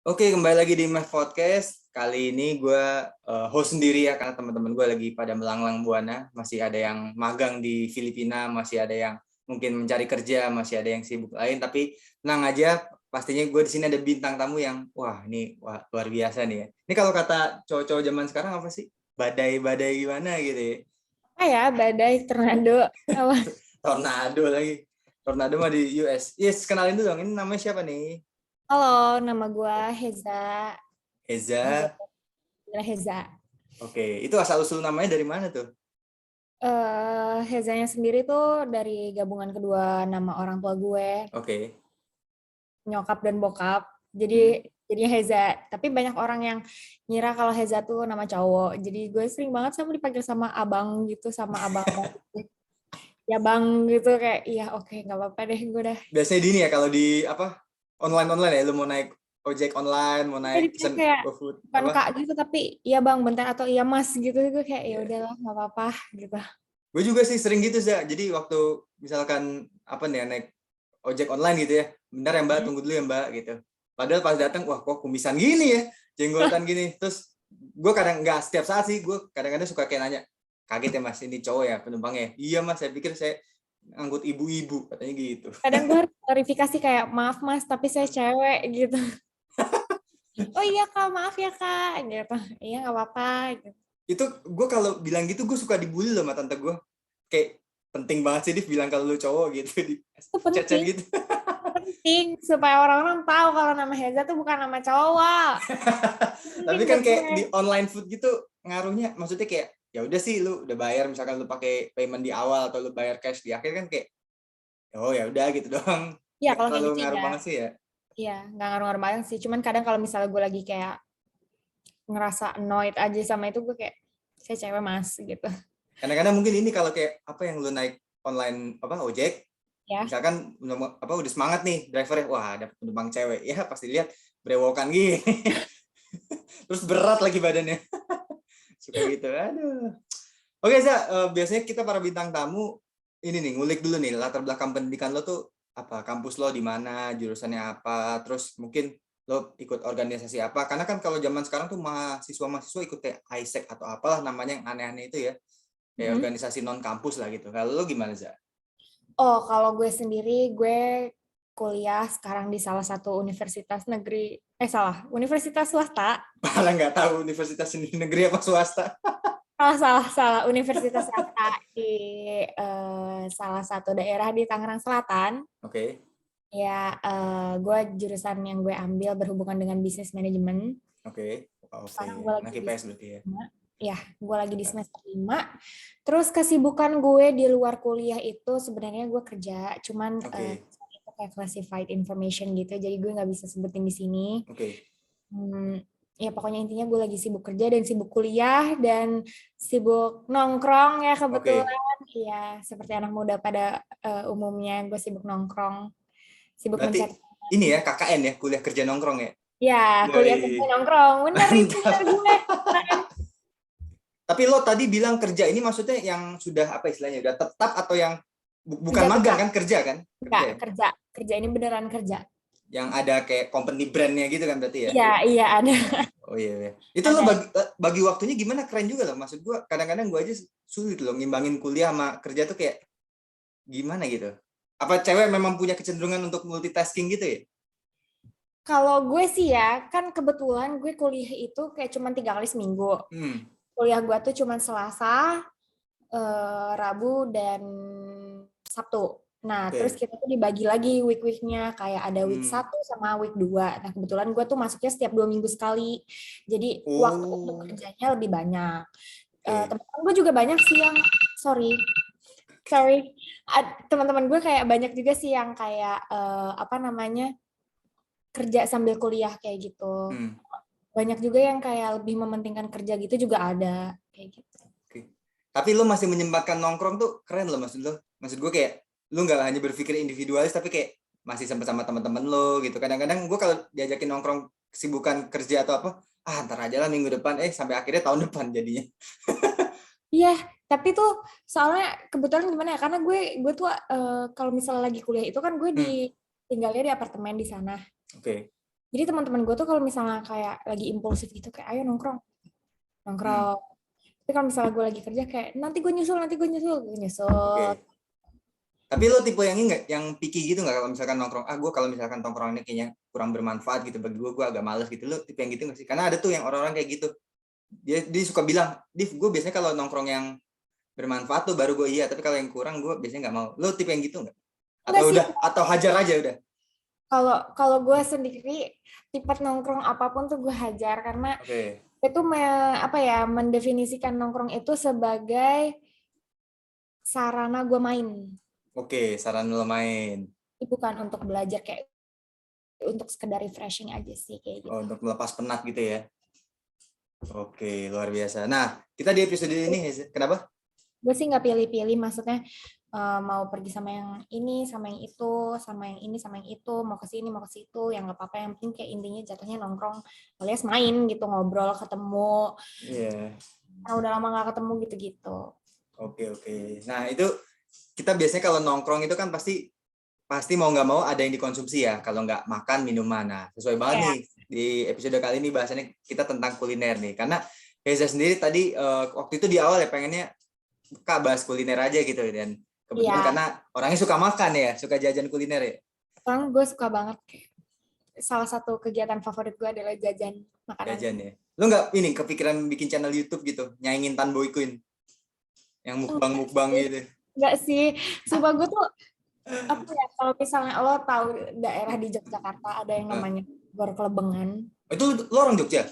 Oke, kembali lagi di Mef Podcast. Kali ini gue host sendiri ya, karena teman-teman gue lagi pada melanglang buana. Masih ada yang magang di Filipina, masih ada yang mungkin mencari kerja, masih ada yang sibuk lain. Tapi tenang aja, pastinya gue di sini ada bintang tamu yang, luar biasa nih ya. Ini kalau kata cowok-cowok zaman sekarang apa sih? Badai-badai gimana gitu ya. Badai, tornado. Tornado lagi. Tornado mah di US. Yes, kenalin dulu dong. Ini namanya siapa nih? Halo, nama gue Heza. Heza, Eza. Heza. Oke, itu asal-usul namanya dari mana tuh? Hezanya sendiri tuh dari gabungan kedua nama orang tua gue, Oke. nyokap dan bokap. Hmm. Jadinya Heza. Tapi banyak orang yang ngira kalau Heza tuh nama cowok. Jadi gue sering banget sama dipanggil sama abang gitu, sama abang. Ya bang gitu kayak, iya oke, nggak apa-apa deh gue dah. Biasanya di ini ya kalau di apa online ya, lu mau naik ojek online, mau naik Jadi pesen kayak GoFood bukan apa? kak gitu, tapi iya bang bentar atau iya mas gitu. Gue kayak ya Iya. udahlah nggak apa-apa gitu. Gue juga sih sering gitu sih. Jadi waktu misalkan apa nih naik ojek online gitu ya, bentar ya Mbak, tunggu dulu ya Mbak gitu. Padahal pas datang, wah kok kumisan gini ya, jenggotan gini. Terus gue kadang nggak setiap saat sih, gue kadang-kadang suka kayak nanya, kaget ya Mas, ini cowok ya penumpangnya? Iya Mas, saya pikir saya ngangkut ibu-ibu, katanya gitu. Kadang gue harus klarifikasi kayak maaf mas tapi saya cewek gitu. Oh iya kak, maaf ya kak gitu. Iya nggak apa-apa gitu. Itu gue kalau bilang gitu gue suka dibully loh sama tante gue, kayak penting banget sih Div bilang kalau lu cowok gitu di Itu chat-chat penting, gitu. penting supaya orang-orang tahu kalau nama Heza tuh bukan nama cowok. Tapi Penting kan buat kayak gue. di online food gitu ngaruhnya, maksudnya kayak ya udah sih lu udah bayar, misalkan lu pakai payment di awal atau lu bayar cash di akhir kan kayak oh ya udah gitu doang, Iya nggak kalau kayak terlalu gitu ngaruh ya. banget sih ya. Iya nggak ngaruh-ngaruh banget sih. Cuman kadang kalau misalnya gue lagi kayak ngerasa annoyed aja sama itu, gue kayak saya cewek mas gitu. Kadang-kadang mungkin ini kalau kayak apa yang lu naik online apa ojek, Ya. misalkan apa udah semangat nih drivernya, wah ada penumpang cewek ya pasti lihat brewokan gini. Terus berat lagi badannya. Suka gitu, aduh. Oke Za, biasanya kita para bintang tamu ini nih ngulik dulu nih latar belakang pendidikan lo tuh apa, kampus lo di mana, jurusannya apa, terus mungkin lo ikut organisasi apa, karena kan kalau zaman sekarang tuh mahasiswa ikut kayak ISEC atau apalah namanya yang aneh-aneh itu ya, kayak Hmm. organisasi non kampus lah gitu. Kalau lo gimana Za? Oh kalau gue sendiri gue kuliah sekarang di salah satu universitas negeri, universitas swasta. Malah nggak tahu universitas negeri apa swasta. Salah universitas swasta di salah satu daerah di Tangerang Selatan. Oke, Ya, gue jurusan yang gue ambil berhubungan dengan bisnis manajemen. oke, oke, Sekarang gue lagi anak di IPS berarti semester ya. 5. Ya, gue lagi di semester 5. Terus kesibukan gue di luar kuliah itu sebenarnya gue kerja, cuman Oke, itu kayak classified information gitu, jadi gue nggak bisa sebutin di sini. oke, Ya pokoknya intinya gue lagi sibuk kerja dan sibuk kuliah dan sibuk nongkrong ya oke. kebetulan. Ya, seperti anak muda pada umumnya gue sibuk nongkrong, sibuk Berarti mencari. ini ya KKN ya, kuliah kerja nongkrong ya. Ya, kuliah kerja Yoi. nongkrong. Bener itu Mantap. bener gue. Keren. Tapi lo tadi bilang kerja ini maksudnya yang sudah apa istilahnya, udah tetap atau yang bukan Kerja magang tetap. kan, kerja kan? Kerja Enggak, ya? kerja. Kerja ini beneran kerja. Yang ada kayak company brandnya gitu kan berarti ya? Iya, iya ada. Oh iya, iya. Itu lo Ada. bagi waktunya gimana, keren juga loh. Maksud gue kadang-kadang gue aja sulit loh ngimbangin kuliah sama kerja tuh kayak gimana gitu. Apa cewek memang punya kecenderungan untuk multitasking gitu ya? Kalau gue sih ya, kan kebetulan gue kuliah itu kayak cuma 3 kali seminggu. Hmm, Kuliah gue tuh cuma Selasa, Rabu, dan Sabtu. Nah, terus oke. kita tuh dibagi lagi week-weeknya, kayak ada week Hmm. 1 sama week 2. Nah, kebetulan gue tuh masuknya setiap 2 minggu sekali. Jadi, waktu untuk Oh, kerjanya lebih banyak. oke. Teman-teman gue juga banyak sih yang, sorry, sorry. Teman-teman gue kayak banyak juga sih yang kayak, apa namanya, kerja sambil kuliah kayak gitu. Hmm. Banyak juga yang kayak lebih mementingkan kerja gitu juga ada, kayak gitu. Oke. Tapi lo masih menyempatkan nongkrong tuh keren loh, maksud lo. Maksud gue kayak lo nggak hanya berpikir individualis tapi kayak masih sempat sama teman-teman lo gitu. Kadang-kadang gue kalau diajakin nongkrong kesibukan kerja atau apa, ntar aja lah minggu depan, sampai akhirnya tahun depan jadinya. Iya, tapi tuh soalnya kebetulan gimana ya? Karena gue tuh kalau misalnya lagi kuliah itu kan gue Hmm. tinggalnya di apartemen di sana. Oke. Jadi teman-teman gue tuh kalau misalnya kayak lagi impulsif gitu kayak ayo nongkrong. Hmm, Nongkrong. Tapi kalau misalnya gue lagi kerja kayak nanti gue nyusul, gue nyusul. oke. Tapi lo tipe yang ini nggak, yang picky gitu nggak kalau misalkan nongkrong? Ah, gue kalau misalkan nongkrong ini kayaknya kurang bermanfaat gitu bagi gue agak males gitu. Lo tipe yang gitu nggak sih? Karena ada tuh yang orang-orang kayak gitu. Dia suka bilang, Div, gue biasanya kalau nongkrong yang bermanfaat tuh baru gue iya. Tapi kalau yang kurang gue biasanya nggak mau. Lo tipe yang gitu nggak? Enggak Atau sih, udah, atau hajar aja udah? kalau kalau gue sendiri tipe nongkrong apapun tuh gue hajar karena Oke, itu apa ya mendefinisikan nongkrong itu sebagai sarana gue main. oke, saran lo main. Itu bukan untuk belajar kayak untuk sekedar refreshing aja sih kayak Oh, gitu. untuk melepas penat gitu ya. Oke, luar biasa. Nah, kita di episode ini, kenapa? Gue sih nggak pilih-pilih, maksudnya mau pergi sama yang ini, sama yang itu, sama yang ini, sama yang itu, mau ke sini, mau ke situ, yang nggak apa-apa, yang penting kayak intinya jatuhnya nongkrong, alias main gitu, ngobrol, ketemu, Iya, karena udah lama nggak ketemu gitu-gitu. oke, oke. Nah, itu kita biasanya kalau nongkrong itu kan pasti pasti mau nggak mau ada yang dikonsumsi ya. Kalau nggak makan, minuman. Nah, sesuai banget Kayak nih di episode kali ini bahasannya kita tentang kuliner nih. Karena Reza sendiri tadi waktu itu di awal ya pengennya Kak bahas kuliner aja gitu dan kebetulan iya, karena orangnya suka makan ya, suka jajan kuliner ya. sekarang gue suka banget. Salah satu kegiatan favorit gue adalah jajan makanan. Jajan ya. Lu nggak ini kepikiran bikin channel YouTube gitu, nyaingin Tan Boy Queen yang mukbang-mukbang gitu. Enggak sih, sumpah gue tuh apa ya, kalau misalnya lo tahu daerah di Yogyakarta ada yang Nah, namanya Gor Klebengan, itu lo orang Jogja?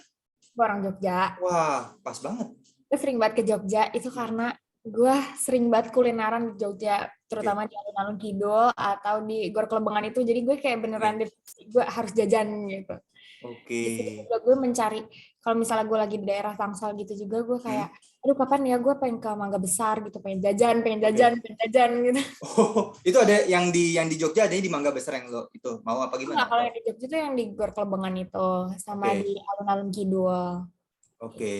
gue orang Jogja. Wah, pas banget. Gue sering banget ke Jogja itu karena gue sering banget kulineran di Jogja, Oke, terutama di alun-alun Kidul atau di Gor Klebengan itu. Jadi gue kayak beneran oke, gue harus jajan gitu. oke. Di situ juga gue mencari, kalau misalnya gue lagi di daerah Tangsel gitu juga gue Hmm, kayak, aduh kapan ya gue pengen ke Mangga Besar gitu, pengen oke. jajan gitu. Oh, itu ada yang di Jogja adanya di Mangga Besar yang lo itu mau apa Enggak, gimana? kalau yang di Jogja itu yang di Gor Klebengan itu sama di Oke, alun-alun Kidul. oke.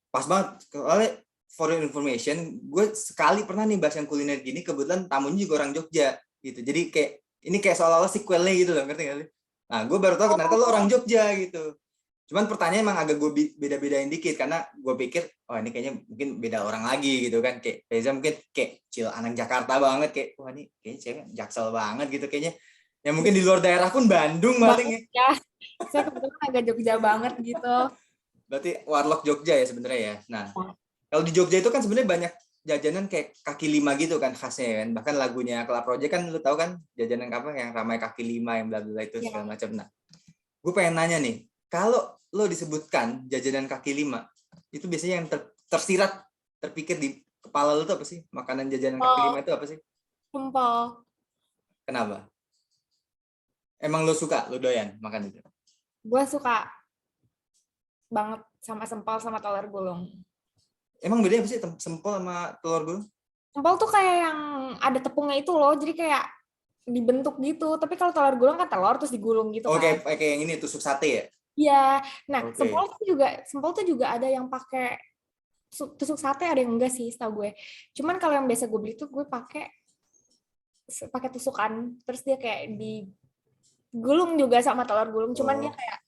Pas banget. Soalnya for your information, gue sekali pernah nih bahas yang kuliner gini, kebetulan tamunya juga orang Jogja gitu. Jadi kayak ini kayak seolah-olah sequelnya gitu loh, ngerti gak sih? Nah, gue baru tahu ternyata lo orang Jogja gitu. Cuman pertanyaan emang agak gue beda-bedain dikit karena gue pikir oh ini kayaknya mungkin beda orang lagi gitu kan, kayak Reza mungkin kayak chill anak Jakarta banget, kayak wah ini kayaknya cewek Jaksel banget gitu kayaknya, yang mungkin di luar daerah pun Bandung paling Banget ya. ya. Saya kebetulan agak Jogja banget gitu. Berarti warlock Jogja ya sebenarnya ya. Nah, kalau di Jogja itu kan sebenarnya banyak jajanan kayak kaki lima gitu kan khasnya kan, bahkan lagunya Club Project kan lu tahu kan, jajanan apa yang ramai kaki lima yang bla bla itu segala Ya. macam. Nah, gue pengen nanya nih, kalau lo disebutkan jajanan kaki lima, itu biasanya yang tersirat, terpikir di kepala lo tuh apa sih? Makanan jajanan kaki lima Oh, itu apa sih? sumpah. Kenapa? Emang lo suka, lo doyan makan itu? Gue suka banget sama sempal sama telur gulung. Emang bedanya apa sih sempol sama telur gulung? Sempal tuh kayak yang ada tepungnya itu loh, jadi kayak dibentuk gitu. Tapi kalau telur gulung kan telur terus digulung gitu Oh, kan. kayak yang ini tusuk sate ya? Iya. Nah, Oke. sempal tuh juga ada yang pakai tusuk sate, ada yang enggak sih, setahu gue. Cuman kalau yang biasa gue beli tuh gue pakai tusukan, terus dia kayak digulung juga sama telur gulung. Cuman dia Oh, kayak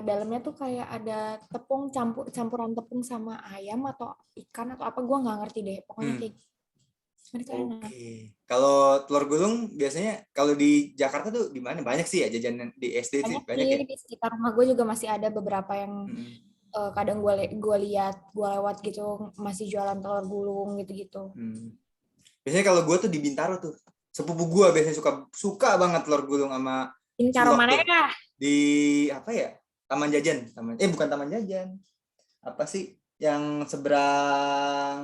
dalamnya tuh kayak ada tepung campuran tepung sama ayam atau ikan atau apa gue nggak ngerti deh, pokoknya hmm. kayak cuman itu enak. Oke. Kalau telur gulung biasanya kalau di Jakarta tuh di mana? Banyak sih ya jajanan di SD sih, Banyak banyak sih ya. di sekitar rumah gue juga masih ada beberapa yang Hmm. kadang gue lihat gue lewat gitu masih jualan telur gulung gitu-gitu. Hmm. Biasanya kalau gue tuh di Bintaro tuh, sepupu gue biasanya suka suka banget telur gulung sama Bintaro cilok mana tuh ya? di apa ya? Taman Jajan, bukan Taman Jajan. Apa sih yang seberang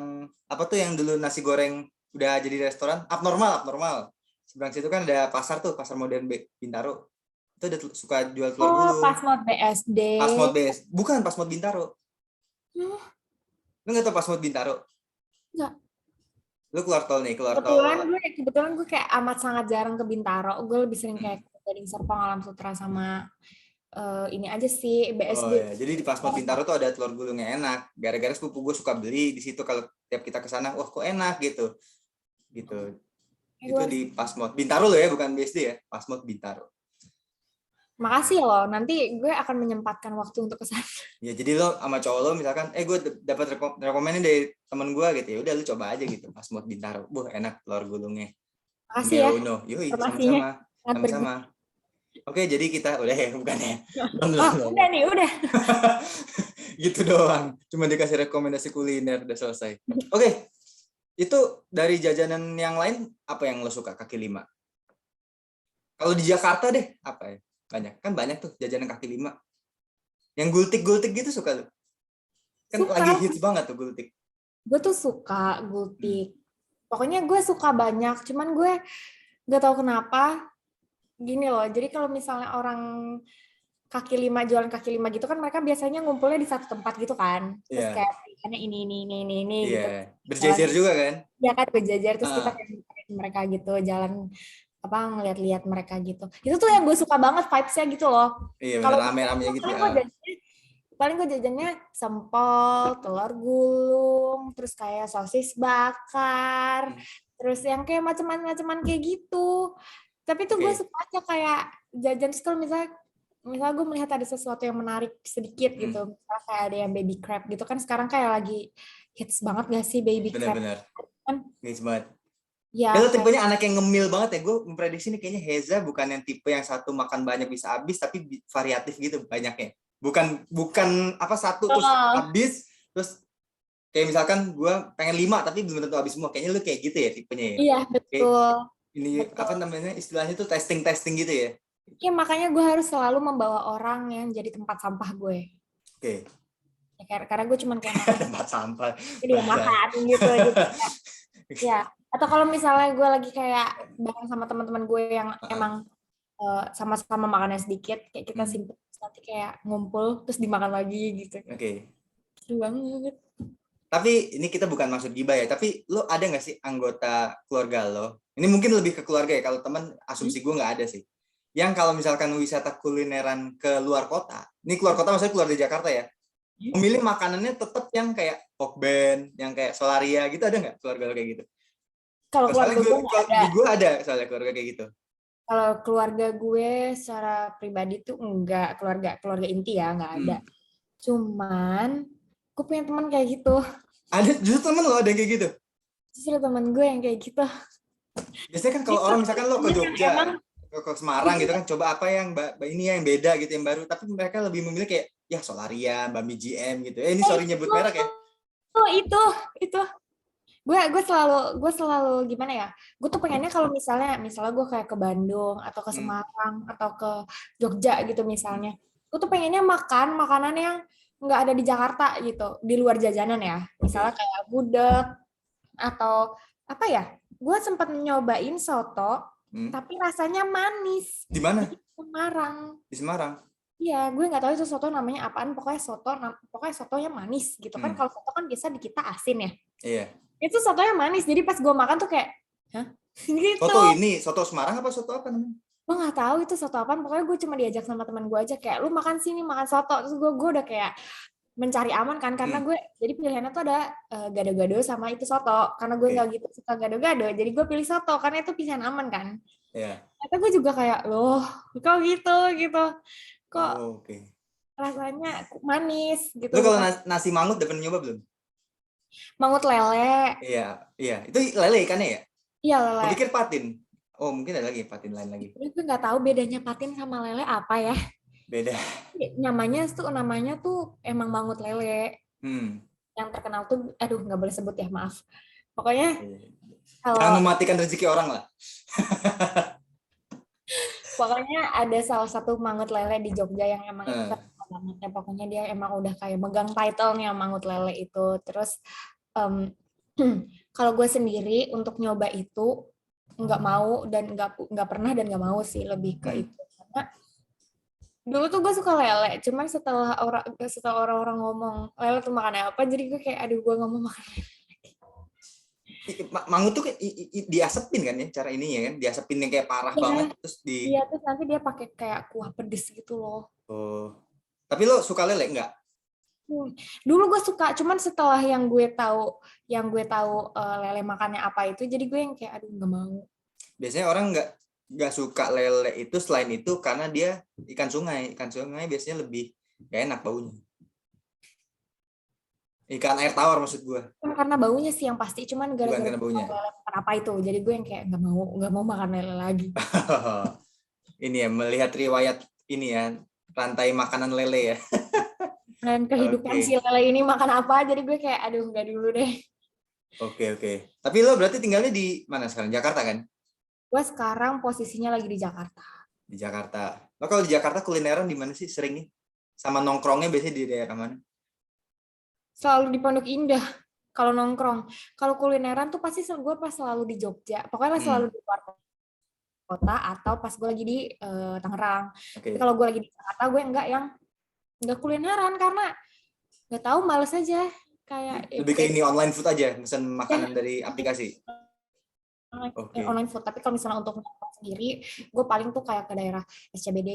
apa tuh yang dulu nasi goreng udah jadi restoran? Abnormal, abnormal. Seberang situ kan ada pasar tuh, pasar modern Bintaro. Itu ada suka jual telur Oh, gulung. Pasmod BSD. Pasmod Bes, bukan Pasmod Bintaro. Hmm, Lu nggak tau Pasmod Bintaro? enggak. Lu keluar tol nih, keluar tol. Kebetulan gue kayak amat sangat jarang ke Bintaro. Gue lebih sering Hmm. kayak ke Gading Serpong, Alam Sutra sama ini aja sih Oh BSD. ya, jadi di Pasmod Bintaro tuh ada telur gulungnya enak. Gara-gara sepupu gue suka beli di situ kalau tiap kita ke sana, wah kok enak gitu. Gitu. Gue Itu harus di Pasmod Bintaro loh ya, bukan BSD ya. Pasmod Bintaro. Makasih loh, nanti gue akan menyempatkan waktu untuk ke sana. Ya jadi lo sama cowok lo misalkan, gue dapat rekomenin dari temen gue gitu, ya udah lu coba aja gitu pas mau Bintaro, enak telur gulungnya. Makasih ya Numero uno, yoi informasinya. sama-sama, Sangat berguna. sama-sama. Oke, jadi kita udah ya, bukan ya? Belum, belum, Oh, belum. udah nih, udah. Gitu doang, cuma dikasih rekomendasi kuliner udah selesai. Oke, itu dari jajanan yang lain apa yang lo suka kaki lima? Kalau di Jakarta deh apa ya? Banyak tuh jajanan kaki lima. Yang gultik-gultik gitu suka lo? Kan lagi Suka. hits banget tuh gultik. Gue tuh suka Hmm. gultik. Pokoknya gue suka banyak, cuman gue gak tahu kenapa gini loh. Jadi kalau misalnya orang kaki lima jualan kaki lima gitu kan mereka biasanya ngumpulnya di satu tempat gitu kan. Terus Iya, kayak pilihannya ini iya. gitu. Jalan Berjejer juga kan? ya kan berjajar terus kita Ah, kayak ngeliatin mereka gitu jalan apa ngeliat-liat mereka gitu. Itu tuh yang gue suka banget vibes-nya gitu loh. iya bener Kalau rame-rame gitu ya. paling gue jajannya sempol, telur gulung, terus kayak sosis bakar, Hmm. terus yang kayak macam-macaman kayak gitu. Tapi tuh gue Oke. suka aja kayak jajan kalau misalnya gue melihat ada sesuatu yang menarik sedikit gitu. Hmm. Misalnya kayak ada yang baby crab gitu kan sekarang kayak lagi hits banget gak sih baby crab Bener-bener. kan? Hits banget. Ya Ya lo kayak tipenya anak yang ngemil banget ya. Gue memprediksi nih kayaknya Heza bukan yang tipe yang satu makan banyak bisa habis, tapi variatif gitu banyaknya. Bukan bukan apa satu terus oh, habis, terus kayak misalkan gue pengen 5 tapi belum tentu habis semua. Kayaknya lu kayak gitu ya tipenya ya. iya Kayak betul ini betul. apa namanya istilahnya tuh testing gitu ya. Ya makanya gue harus selalu membawa orang yang jadi tempat sampah gue. Oke. Ya, karena gue cuman kayak makan Tempat sampah. jadi ya Bahasa. makan gitu jadi ya atau kalau misalnya gue lagi kayak bareng sama teman-teman gue yang emang sama-sama makannya sedikit kayak kita Hmm. simpen terus nanti kayak ngumpul terus dimakan lagi gitu Oke. seru banget. Tapi ini kita bukan maksud gibah ya, tapi lo ada nggak sih anggota keluarga lo? Ini mungkin lebih ke keluarga ya, kalau teman asumsi gue nggak ada sih. Yang kalau misalkan wisata kulineran ke luar kota, ini keluar kota maksudnya keluar dari Jakarta ya, memilih makanannya tetap yang kayak Pokben, yang kayak Solaria gitu, ada nggak keluarga lo kayak gitu? Kalau Soalnya keluarga gue nggak ada. di gue ada soalnya keluarga kayak gitu. Kalau keluarga gue secara pribadi tuh enggak keluarga keluarga inti ya nggak ada. Hmm. Cuman gue punya teman kayak gitu. Ada justru temen lo ada yang kayak gitu. Justru teman gue yang kayak gitu. Biasanya kan kalau Itu orang misalkan lo ke temen yang Jogja, emang ke Semarang gitu kan, coba apa yang ini yang beda gitu yang baru, tapi mereka lebih memilih kayak ya Solaria, Bami GM gitu. Ini sorry nyebut merek ya. itu itu gue selalu gimana ya gue tuh pengennya kalau misalnya gue kayak ke Bandung atau ke Hmm. Semarang atau ke Jogja gitu Hmm. misalnya gue tuh pengennya makan makanan yang nggak ada di Jakarta gitu di luar jajanan ya misalnya Oke. kayak gudeg atau apa ya gue sempat nyobain soto Hmm. tapi rasanya manis Di di mana? Semarang. Di Semarang. Iya, gue nggak tahu itu soto namanya apaan. Pokoknya sotonya manis gitu kan. Hmm. Kalau soto kan biasa di kita asin ya. Iya. Itu sotonya manis. Jadi pas gue makan tuh kayak, hah? Gitu. Soto ini, soto Semarang apa soto apa namanya? Gue nggak tahu itu soto apaan. Pokoknya gue cuma diajak sama teman gue aja kayak, lu makan sini makan soto. Terus gue udah kayak mencari aman kan karena Hmm. gue jadi pilihannya tuh ada gado-gado sama itu soto. Karena gue nggak Oke. gitu suka gado-gado. Jadi gue pilih soto karena itu pilihan aman kan. Iya. Tapi gue juga kayak, loh, kok gitu gitu. Kok Oh, oke. rasanya manis gitu Lu kalau bukan nasi mangut udah pernah nyoba belum? mangut lele. Iya, iya. Itu lele ikannya ya? Iya Gue lele. pikir patin. Oh, mungkin ada lagi patin lain lagi. Ini gue nggak tahu bedanya patin sama lele apa ya. Beda. Namanya tuh emang mangut lele. Hmm. Yang terkenal tuh, aduh nggak boleh sebut ya maaf. Pokoknya Jangan kalau mematikan rezeki orang lah. pokoknya ada salah satu mangut lele di Jogja yang emang itu Eh. terkenal banget ya. Pokoknya dia emang udah kayak megang title-nya mangut lele itu. Terus em, kalau gue sendiri untuk nyoba itu nggak mau dan nggak pernah dan nggak mau sih lebih ke Hmm. itu karena dulu tuh gue suka lele cuman setelah orang-orang ngomong lele tuh makannya apa jadi gue kayak aduh gue nggak mau makan. Mangut tuh diasepin kan ya cara ininya kan, diasepin yang kayak parah Iya, banget terus di. iya terus nanti dia pakai kayak kuah pedes gitu loh. Oh. Tapi lo suka lele enggak? Hmm. Dulu gue suka cuman setelah yang gue tahu lele makannya apa itu jadi gue yang kayak aduh nggak mau. Biasanya orang enggak nggak suka lele itu selain itu karena dia ikan sungai. Ikan sungai biasanya lebih gak enak baunya. Ikan air tawar maksud gue, Karena baunya sih yang pasti, cuman bukan gara-gara karena baunya. apa itu, jadi gue yang kayak nggak mau makan lele lagi. Ini ya, melihat riwayat ini ya, rantai makanan lele ya. Dan kehidupan si Oke, lele ini makan apa, jadi gue kayak aduh nggak dulu deh. oke. Tapi lo berarti tinggalnya di mana sekarang? Jakarta kan? Gue sekarang posisinya lagi di Jakarta. Di Jakarta. Lo kalau di Jakarta kulineran di mana sih seringnya? Sama nongkrongnya biasanya di daerah mana? Selalu di Pondok Indah kalau nongkrong. Kalau kulineran tuh pasti gue pas selalu di Jogja. Pokoknya selalu di luar kota atau pas gue lagi di Tangerang. Tapi Oke. kalau gue lagi di Jakarta, gue nggak kulineran karena nggak tahu, males aja. Kayak Lebih ke ini online food aja, pesan makanan dari aplikasi. Oke. online food. Tapi kalau misalnya untuk nongkrong sendiri, gue paling tuh kayak ke daerah SCBD,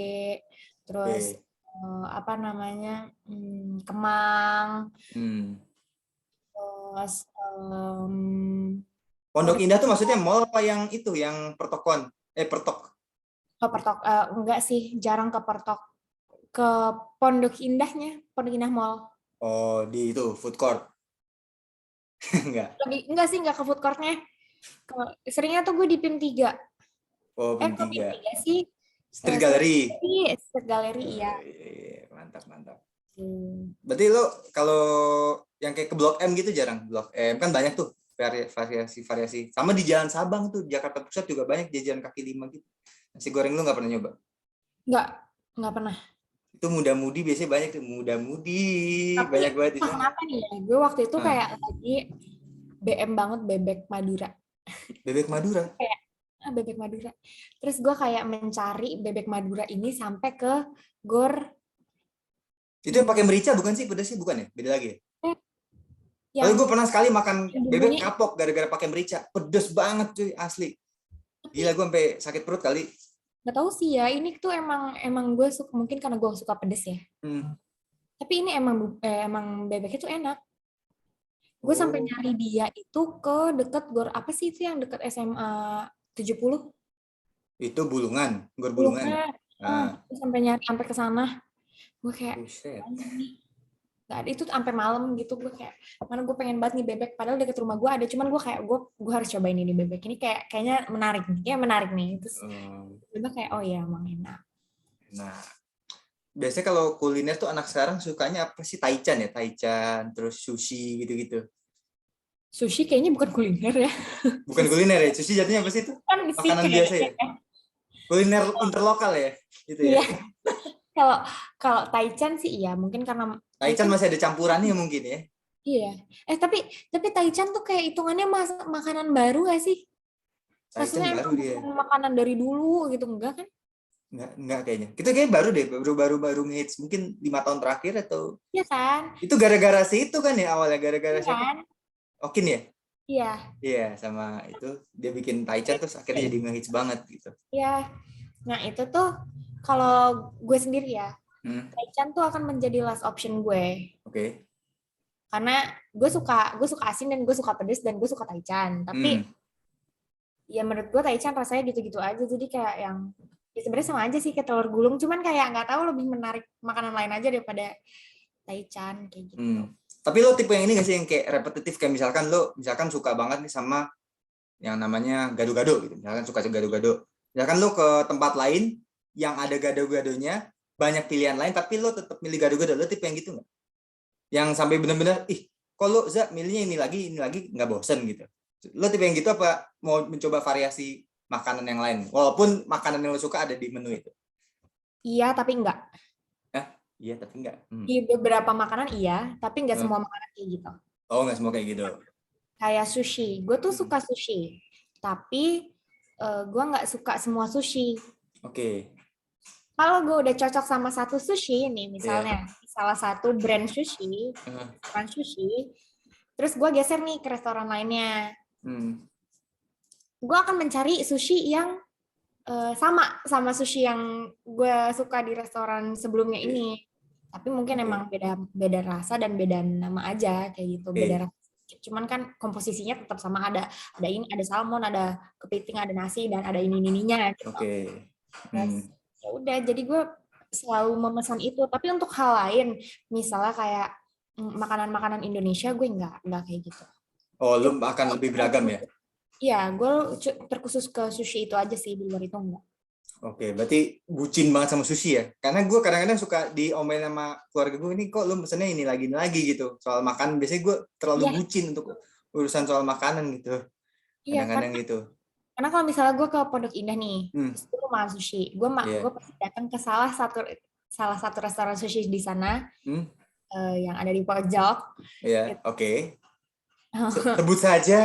terus Oke. apa namanya, Kemang, Hmm. terus Pondok Indah tuh maksudnya mall apa yang itu, yang pertokoan? Pertok. ke Pertok, enggak sih, jarang ke Pertok, ke Pondok Indahnya, Pondok Indah Mall. Oh, di itu food court. Enggak. Enggak sih, enggak ke food court-nya. Seringnya tuh gue di PIM 3. Oh, PIM Kok PIM 3. 3 sih? Street Gallery. Street Gallery, iya. Iya, mantap. Hmm. Berarti lo kalau yang kayak ke Blok M gitu jarang. Blok M kan banyak tuh variasi. Sama di Jalan Sabang tuh, Jakarta Pusat juga banyak jajanan kaki lima gitu. Nasi goreng lo nggak pernah nyoba? Enggak pernah. Itu muda-mudi biasanya banyak tuh, muda-mudi Tapi banyak banget di sana. kenapa nih ya? Gue waktu itu Nah, kayak lagi BM banget bebek Madura. bebek Madura. Kayak bebek Madura. Terus gue kayak mencari bebek Madura ini sampai ke Gor Itu yang pakai merica bukan sih? Pedasnya bukan ya? Beda lagi ya? Tapi yang gue pernah sekali makan bebek bumbunya. kapok gara-gara pakai merica. Pedes banget cuy, asli. Gila, gue sampai sakit perut kali. Nggak tahu sih ya, ini tuh emang gue suka, mungkin karena gue suka pedes ya. Hmm. Tapi ini emang bebeknya tuh enak. Gue sampai Oh, nyari dia itu ke deket Gor, apa sih itu yang deket SMA 70? itu Bulungan, Gor Bulungan. Bulungan. Nah, Gue sampai nyari sampai ke sana. Gue kayak buset. nggak ada, itu sampai malam gitu. Gue kayak mana gue pengen banget nih bebek, padahal deket rumah gue ada, cuman gue harus cobain ini bebek ini, kayaknya menarik nih. Terus gue kayak oh ya emang enak. Nah, biasanya kalau kuliner tuh anak sekarang sukanya apa sih? Taichan ya, Taichan, terus sushi gitu-gitu. Sushi kayaknya bukan kuliner ya. Bukan kuliner ya, sushi jatuhnya apa sih itu? Kan sih Makanan biasa ya? kayaknya. Kuliner interlokal ya, gitu ya. Iya. Kalau kalau Taichan sih iya, mungkin karena Taichan masih ada campurannya mungkin ya. iya. Tapi Taichan tuh kayak hitungannya makanan baru gak sih? Taichan Maksudnya baru emang dia. bukan makanan dari dulu gitu, enggak kan? Enggak kayaknya. Kita kayaknya baru deh, baru ngehits mungkin 5 tahun terakhir atau Iya kan? itu gara-gara si itu kan ya awalnya, gara-gara Iya siapa? kan? Okin ya? Iya. Iya, sama itu dia bikin Taichan terus akhirnya jadi ngehits banget gitu. Iya. Nah, itu tuh kalau gue sendiri ya, Taichan tuh akan menjadi last option gue. Oke. Karena gue suka asin dan gue suka pedes dan gue suka Taichan. Tapi ya menurut gue Taichan rasanya gitu-gitu aja, jadi kayak yang ya sebenarnya sama aja sih kayak telur gulung, cuman kayak nggak tahu, lebih menarik makanan lain aja daripada Taichan kayak gitu. Tapi lo tipe yang ini gak sih yang kayak repetitif, kayak misalkan suka banget nih sama yang namanya gado-gado gitu. Misalkan suka gado-gado. Misalkan lo ke tempat lain yang ada gado-gadonya, banyak pilihan lain tapi lo tetap milih gado-gado. Lo tipe yang gitu nggak? Yang sampai benar-benar kok lo milihnya ini lagi nggak bosen gitu. Lo tipe yang gitu apa mau mencoba variasi makanan yang lain walaupun makanan yang lo suka ada di menu itu? Iya, tapi enggak. Iya tapi enggak. Di beberapa makanan iya, tapi enggak semua makanan kayak gitu. Oh, nggak semua kayak gitu. Kayak sushi, gue tuh suka sushi, tapi gue nggak suka semua sushi. Oke. Kalau gue udah cocok sama satu sushi nih, misalnya salah satu brand sushi, terus gue geser nih ke restoran lainnya. Gue akan mencari sushi yang sama sushi yang gue suka di restoran sebelumnya ini. Tapi mungkin emang beda rasa dan beda nama aja kayak gitu, beda rasa. cuman kan komposisinya tetap sama, ada ini, ada salmon, ada kepiting, ada nasi, dan ada ini-ininya gitu. Oke. Terus ya udah, jadi gue selalu memesan itu. Tapi untuk hal lain, misalnya kayak makanan-makanan Indonesia, gue nggak kayak gitu. Oh, lu akan lebih beragam ya? Iya, gue terkhusus ke sushi itu aja sih, di luar itu enggak. Oke, berarti bucin banget sama sushi ya? Karena gue kadang-kadang suka diomelin sama keluarga gue, ini kok lu pesennya ini lagi gitu. Soal makan, biasanya gue terlalu Iya, bucin untuk urusan soal makanan gitu. iya, Kadang-kadang gitu. karena kalau misalnya gue ke Pondok Indah nih, Hmm, terus gue makan sushi, gue iya. gue pasti datang ke salah satu restoran sushi di sana, Hmm, yang ada di pojok. iya, Gitu. oke. Sebut saja.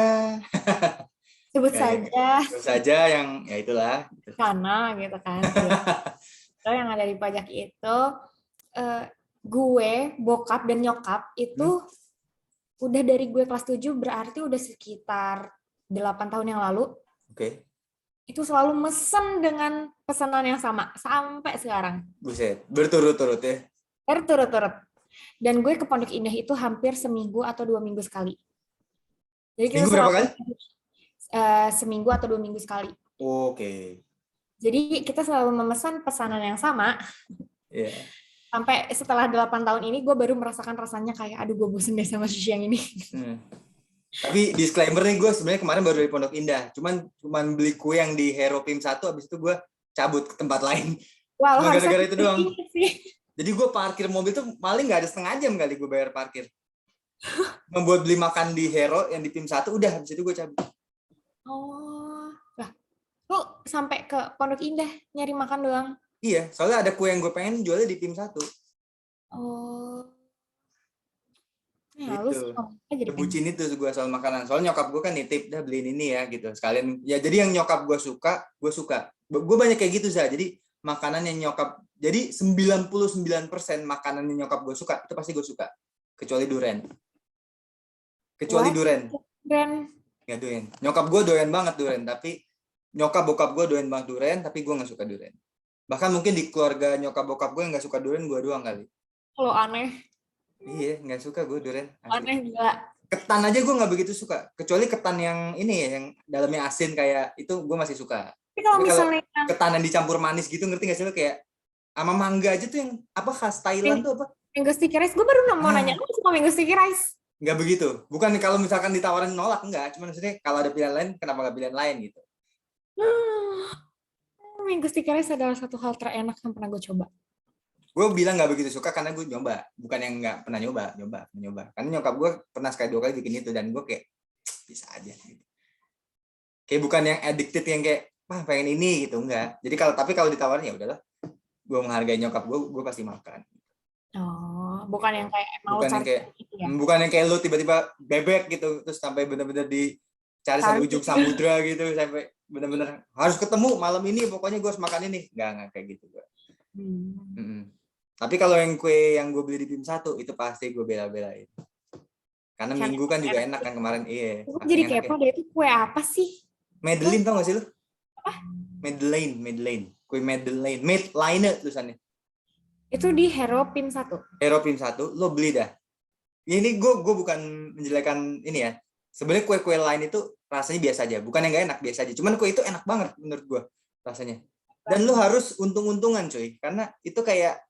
Sebut Ya, ya. saja Sebut saja yang, ya itulah. Gitu. sana gitu kan. Gitu. So, yang ada di pojok itu, gue, bokap dan nyokap itu udah dari gue kelas 7, berarti udah sekitar 8 tahun yang lalu. Oke. Itu selalu mesen dengan pesanan yang sama sampai sekarang. Buset, berturut-turut ya. Berturut-turut. Dan gue ke Pondok Indah itu hampir seminggu atau 2 minggu sekali. Jadi kita Minggu berapa kali? seminggu atau 2 minggu sekali. Oke. Jadi kita selalu memesan pesanan yang sama. Iya. Sampai setelah 8 tahun ini gue baru merasakan rasanya kayak, aduh gue bosen deh sama sushi yang ini. Tapi disclaimer nih, gue sebenarnya kemarin baru dari Pondok Indah. Cuman beli kue yang di Hero Pim 1, habis itu gue cabut ke tempat lain. Wah, Cuma gara-gara itu doang. sih. Jadi gue parkir mobil tuh paling nggak ada setengah jam kali gue bayar parkir. Membuat beli makan di Hero yang di Pim 1, udah habis itu gue cabut. Oh, lah, lu sampai ke Pondok Indah nyari makan doang? Iya, soalnya ada kue yang gue pengen jualnya di Pim 1. Oh, ya lu sih Gitu. ngomongnya jadi pengen. Bucin itu gue soal makanan. Soalnya nyokap gue kan nitip, dah beliin ini ya gitu. Sekalian, ya jadi yang nyokap gue suka, gue suka. Gue banyak kayak gitu sih. Jadi makanan yang nyokap, jadi 99% makanan yang nyokap gue suka, itu pasti gue suka. Kecuali durian. Kecuali Wah, durian. keren. Ya durian. Nyokap gue doyan banget durian, tapi nyokap bokap gue doyan banget durian, tapi gue nggak suka durian. Bahkan mungkin di keluarga nyokap bokap gue yang nggak suka durian, gue doang kali. Kalau aneh. Iya, nggak suka gue durian. Asli. Aneh enggak? Ketan aja gue nggak begitu suka, kecuali ketan yang ini ya, yang dalamnya asin kayak itu gue masih suka. Tapi kalau Tapi kalau misalnya ketan yang dicampur manis gitu, ngerti nggak sih lo, kayak sama mangga aja tuh yang apa khas Thailand tuh apa? mango sticky rice, gue baru mau nanya, lu suka mango sticky rice? Nggak begitu. Bukan kalau misalkan ditawarin nolak, enggak. Cuma maksudnya kalau ada pilihan lain, kenapa nggak pilihan lain gitu. Mango sticky rice adalah satu hal terenak yang pernah gue coba. Gue bilang nggak begitu suka karena gue nyoba, bukan yang nggak pernah nyoba. Karena nyokap gue pernah sekali 2 kali bikin itu dan gue kayak bisa aja gitu. Kayak bukan yang addicted yang kayak wah pengen ini gitu, enggak. Jadi tapi kalau ditawarin ya udahlah. Gue menghargai nyokap gue pasti makan. Oh, bukan yang kayak mau Bukan yang cari kayak gitu ya? bukan yang kayak lu tiba-tiba bebek gitu terus sampai bener-bener dicari sampai ujung samudra gitu, sampai bener-bener harus ketemu malam ini pokoknya gue harus makan ini. Enggak kayak gitu gue. Tapi kalau yang kue yang gue beli di Bim 1 itu pasti gue bela-belain. Karena Minggu kan juga enak kan kemarin. Iya. Jadi kepo deh, itu kue apa sih? Madeleine tau gak sih lu? Apa? Madeleine. Kue Madeleine. Madeleine tulisannya. Itu di Hero Pin 1. Hero Pin 1, lo beli dah. Ini gue bukan menjelekan ini ya. Sebenarnya kue-kue lain itu rasanya biasa aja. Bukan yang gak enak, biasa aja. Cuman kue itu enak banget menurut gue rasanya. Dan lo harus untung-untungan cuy. Karena itu kayak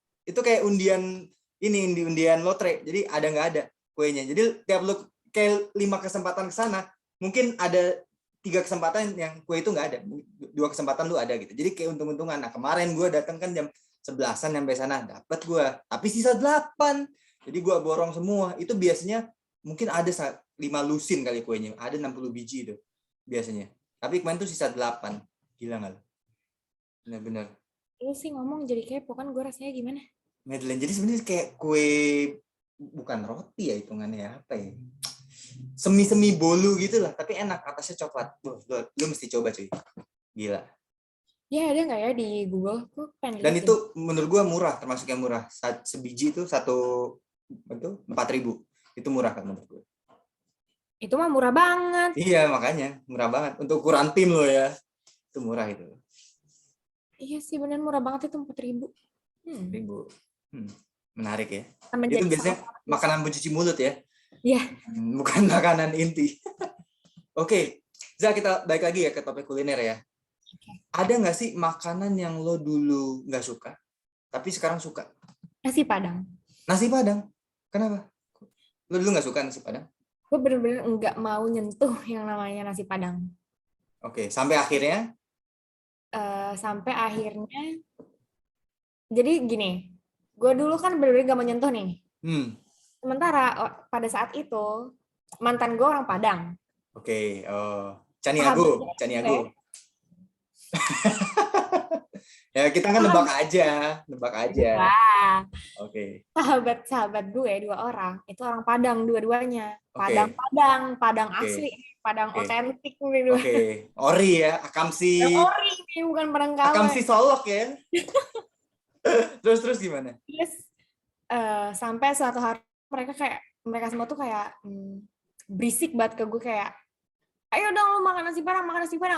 undian ini, undian lotre. Jadi ada nggak ada kuenya. Jadi tiap lo kayak 5 kesempatan ke sana, mungkin ada 3 kesempatan yang kue itu nggak ada. 2 kesempatan lu ada gitu. Jadi kayak untung-untungan. Nah kemarin gue datang kan jam 11-an sampai sana, dapat gue. Tapi sisa 8. Jadi gue borong semua. Itu biasanya mungkin ada 5 lusin kali kuenya. Ada 60 biji itu biasanya. Tapi kemarin tuh sisa 8. Gila nggak? Benar-benar. Lu sih ngomong jadi kepo kan, gue rasanya gimana? Madeleine. Jadi sebenarnya kayak kue bukan roti ya hitungannya ya, apa ya? Semi-semi bolu gitu lah, tapi enak, atasnya coklat. Lu mesti coba cuy. Gila. Ya ada nggak ya di Google? Gue pengen Dan lihat itu menurut gua murah, termasuk yang murah. Sebiji itu 4.000. Itu murah kan menurut gua. Itu mah murah banget. Iya, makanya murah banget untuk ukuran tim lo ya. Itu murah itu. Iya sih benar, murah banget itu 4.000. 4.000. Menarik ya. Menjadi Itu biasanya makanan pencuci mulut ya. Iya. Bukan makanan inti. Oke, Za, kita balik lagi ya ke topik kuliner ya. Ada nggak sih makanan yang lo dulu nggak suka, tapi sekarang suka? Nasi Padang. Nasi Padang. Kenapa? Lo dulu nggak suka nasi Padang? Gue bener-bener nggak mau nyentuh yang namanya nasi Padang. Oke, sampai akhirnya? Sampai akhirnya, jadi gini, gue dulu kan bener-bener gak mau nyentuh nih. Sementara pada saat itu, mantan gue orang Padang. Oke, Caniago. Ya kita kan nebak aja. Wah. Oke. Sahabat gue 2 orang, itu orang Padang dua-duanya. Oke. Padang asli, Padang otentik gitu. Oke, ori ya, akamsi. Ori nih, bukan Padang KW. Akamsi Solok ya. Terus gimana? Terus sampai suatu hari mereka semua tuh kayak berisik banget ke gue kayak, ayo dong lu makan nasi Padang,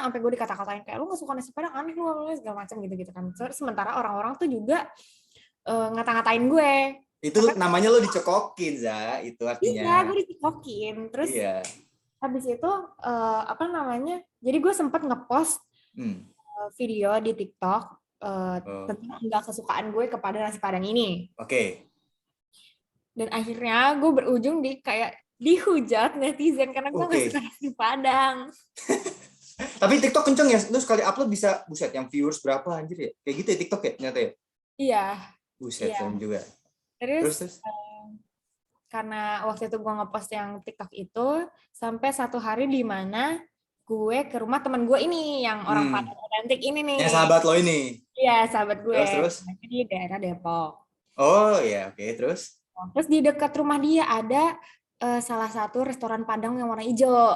sampai gue dikata-katain kayak lu nggak suka nasi Padang, aneh lu segala macam gitu kan. Sementara orang-orang tuh juga ngata-ngatain gue. Itu namanya lo dicekokin, Za, itu artinya. Iya, gue dicekokin. Terus habis itu jadi gue sempat ngepost video di TikTok tentang enggak kesukaan gue kepada nasi Padang ini. Oke. Dan akhirnya gue berujung di kayak dihujat netizen karena gue nggak suka nasi Padang. Tapi TikTok kenceng ya, lu sekali upload bisa, buset, yang viewers berapa anjir ya? Kayak gitu ya TikTok ya, nyata ya? Iya. Buset, serem juga. Terus karena waktu itu gue ngepost yang TikTok itu, sampai satu hari di mana gue ke rumah teman gue ini, yang orang Padang otentik ini nih. Yang sahabat lo ini? Iya, sahabat gue. Terus? Di daerah Depok. Oh iya, oke, terus? Terus di dekat rumah dia ada salah satu restoran Padang yang warna hijau.